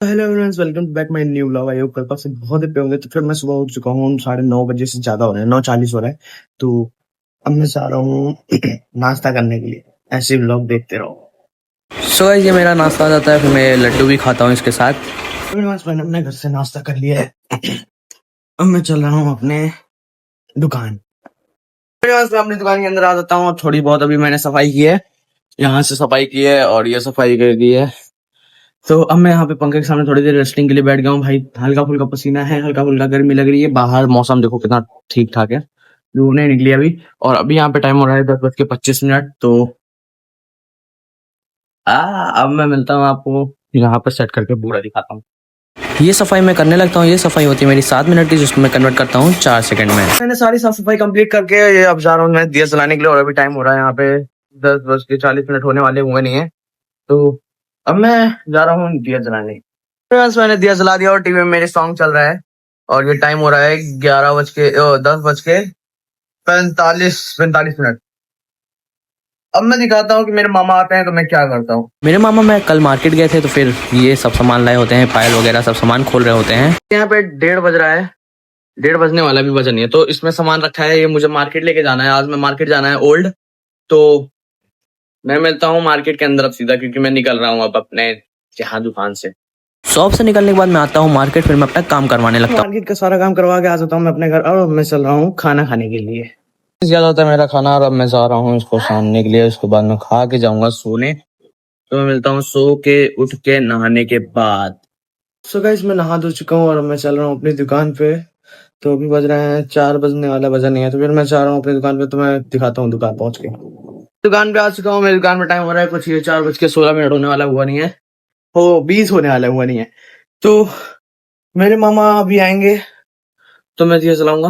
Hello everyone, welcome back my new vlog. I hope कल पास से बहुत ही पे होंगे। तो फिर मैं सुबह उठ चुका हूँ, 9:30 से ज्यादा हो रहे हैं, 9:40 हो रहा है। तो अब मैं चाह रहा हूँ नाश्ता करने के लिए। ऐसे व्लॉग देखते रहो। सो गाइस ये मेरा नाश्ता हो जाता है, फिर मैं लड्डू भी खाता हूँ इसके साथ। मैंने अपने घर से नाश्ता कर लिया है। अब मैं चल रहा हूँ अपने दुकान। मैं अपनी दुकान के अंदर आ जाता हूँ। थोड़ी बहुत अभी मैंने सफाई की है, यहाँ से सफाई की है और ये सफाई कर दी है। तो अब मैं यहाँ पे पंखे के सामने थोड़ी देर रेस्टिंग के लिए बैठ गया हूँ। भाई हल्का फुल्का पसीना है, हल्का फुल्का गर्मी लग रही है। बाहर मौसम देखो कितना ठीक ठाक है, धूप नहीं निकली अभी। और अभी यहाँ पे टाइम हो रहा है 10:25। तो अब मैं मिलता हूँ आपको, यहाँ पर सेट करके पूरा दिखाता हूँ। ये सफाई मैं करने लगता हूँ, ये सफाई होती है मेरी 7 मिनट की, जिसको मैं कन्वर्ट करता हूँ 4 सेकंड में। मैंने सारी साफ सफाई कंप्लीट करके ये अब जा रहा हूँ मैं दिया जलाने के लिए। और अभी टाइम हो रहा है यहाँ पे 10:40 होने वाले हुए नहीं है। तो अब मैं जा रहा हूँ दिया जलाने। मैंने दिया जला दिया और टीवी में मेरे सॉन्ग चल रहा है। और ये टाइम हो रहा है 10:45। अब मैं दिखाता हूँ कि मेरे मामा आते हैं तो मैं क्या करता हूँ। मेरे मामा मैं कल मार्केट गए थे, तो फिर ये सब सामान लाए होते हैं, पायल वगैरह सब सामान खोल रहे होते हैं। यहाँ पे 1:30 बज रहा है, 1:30 बजने वाला भी बजा नहीं है। तो इसमें सामान रखा है, ये मुझे मार्केट लेके जाना है। आज मैं मार्केट जाना है ओल्ड। तो मैं मिलता हूँ मार्केट के अंदर अब सीधा, क्योंकि मैं निकल रहा हूँ अब अपने यहाँ दुकान से। शॉप से निकलने के बाद मैं आता हूँ मार्केट, फिर मैं अपना काम करवाने लगता हूँ। मार्केट का सारा काम करवा के आ जाता हूँ मैं अपने घर। और मैं चल रहा हूँ खाना खाने के लिए। ज्यादा होता है मेरा खाना और अब मैं जा रहा हूँ इसको सानने के लिए। उसके बाद मैं खा के जाऊंगा सोने। तो मैं मिलता हूँ सो के उठ के नहाने के बाद। सो गाइस मैं नहा धो चुका हूँ और मैं चल रहा हूँ अपनी दुकान पे। तो अभी बज रहे हैं 4 बजने वाला, बजा नहीं है। तो फिर मैं जा रहा हूँ अपनी दुकान पे। तो मैं दिखाता हूँ दुकान पहुंच के। दुकान पे आ चुका हूँ। मेरी दुकान में टाइम हो रहा है कुछ ये 4:16 होने वाला हुआ नहीं है, हो 20 होने वाला हुआ नहीं है। तो मेरे मामा अभी आएंगे तो मैं दिया जलाऊंगा।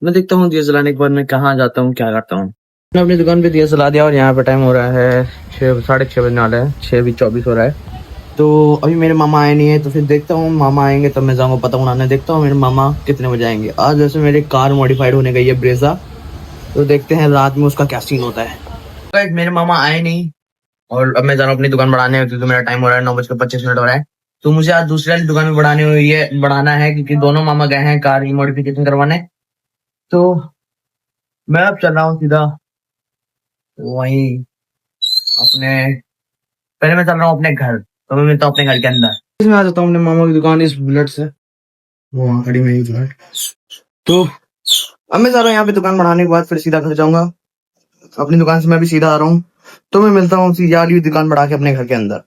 मैं देखता हूँ दिया जलाने के बाद मैं कहाँ जाता हूँ, क्या करता हूँ। मैंने अपनी दुकान पे दिया जला दिया और यहाँ पे टाइम हो रहा है 6:30 बजने वाला है, 6:24 हो रहा है। तो अभी मेरे मामा आए नहीं है। तो फिर देखता हूँ मामा आएंगे तब मैं जाऊंगा पता उड़ाने। देखता हूँ मेरे मामा कितने बजे आएंगे। आज वैसे मेरी कार मॉडिफाइड होने गई है, ब्रेजा। तो देखते हैं रात में उसका क्या सीन होता है। गाइस मेरे मामा आए नहीं और अब मैं जा रहा हूँ अपनी दुकान बढ़ाने, क्योंकि मेरा टाइम हो रहा है 9:25 हो रहा है। तो मुझे आज दूसरी वाली दुकान में बढ़ाना है, क्योंकि दोनों मामा गए हैं कार की मॉडिफिकेशन करवाने। तो मैं अब चल रहा हूँ सीधा वहीं अपने, पहले मैं चल रहा हूँ अपने घर। तो मैं मिलता हूँ अपने घर के अंदर। मैं आ जाता हूँ अपने मामा की दुकान इस बुलेट से, वो वहाँ खड़ी मेरी बुलेट। तो अब मैं जा रहा हूँ यहाँ पे दुकान बढ़ाने के बाद फिर सीधा घर जाऊंगा। अपनी दुकान से मैं भी सीधा आ रहा हूँ। तो मैं मिलता हूँ सीधा दुकान बढ़ा के अपने घर के अंदर।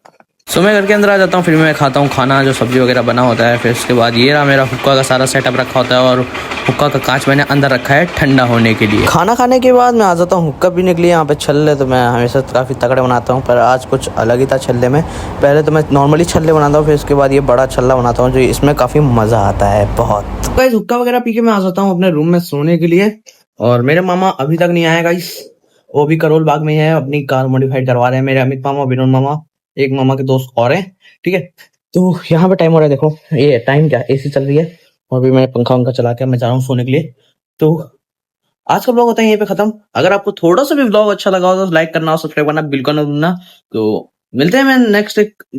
सो मैं घर के अंदर आ जाता हूँ, फिर मैं खाता हूँ खाना, जो सब्जी वगैरह बना होता है। फिर उसके बाद ये रहा मेरा हुक्का का सारा सेटअप रखा होता है, और हुक्का का कांच मैंने अंदर रखा है ठंडा होने के लिए। खाना खाने के बाद मैं आ जाता हूँ हुक्का पीने के लिए। यहाँ पे छल्ले तो मैं हमेशा काफ़ी तगड़े बनाता हूँ, पर आज कुछ अलग ही था छल्ले में। पहले तो मैं नॉर्मली छल्ले बनाता हूँ, फिर उसके बाद ये बड़ा छल्ला बनाता हूँ, जो इसमें काफ़ी मज़ा आता है बहुत। गाइस हुक्का वगैरह पी के मैं आ जाता हूँ अपने रूम में सोने के लिए। और मेरे मामा अभी तक नहीं आए गाइस, वो भी करोल बाग में है, अपनी कार मॉडिफाइड करवा रहे हैं। मेरे अमित मामा, विनोद मामा, एक मामा के दोस्त और हैं, ठीक है। तो यहाँ पे टाइम हो रहा है, देखो ये टाइम क्या, एसी चल रही है और भी मैं पंखा उनका चला के मैं जा रहा हूँ सोने के लिए। तो आज का ब्लॉग होता है यहीं पे खत्म। अगर आपको थोड़ा सा भी ब्लॉग अच्छा लगा हो तो लाइक करना और सब्सक्राइब करना बिल्कुल ना भूलना। तो मिलते हैं मैं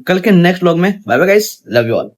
कल के नेक्स्ट ब्लॉग में। Bye bye guys, love you all.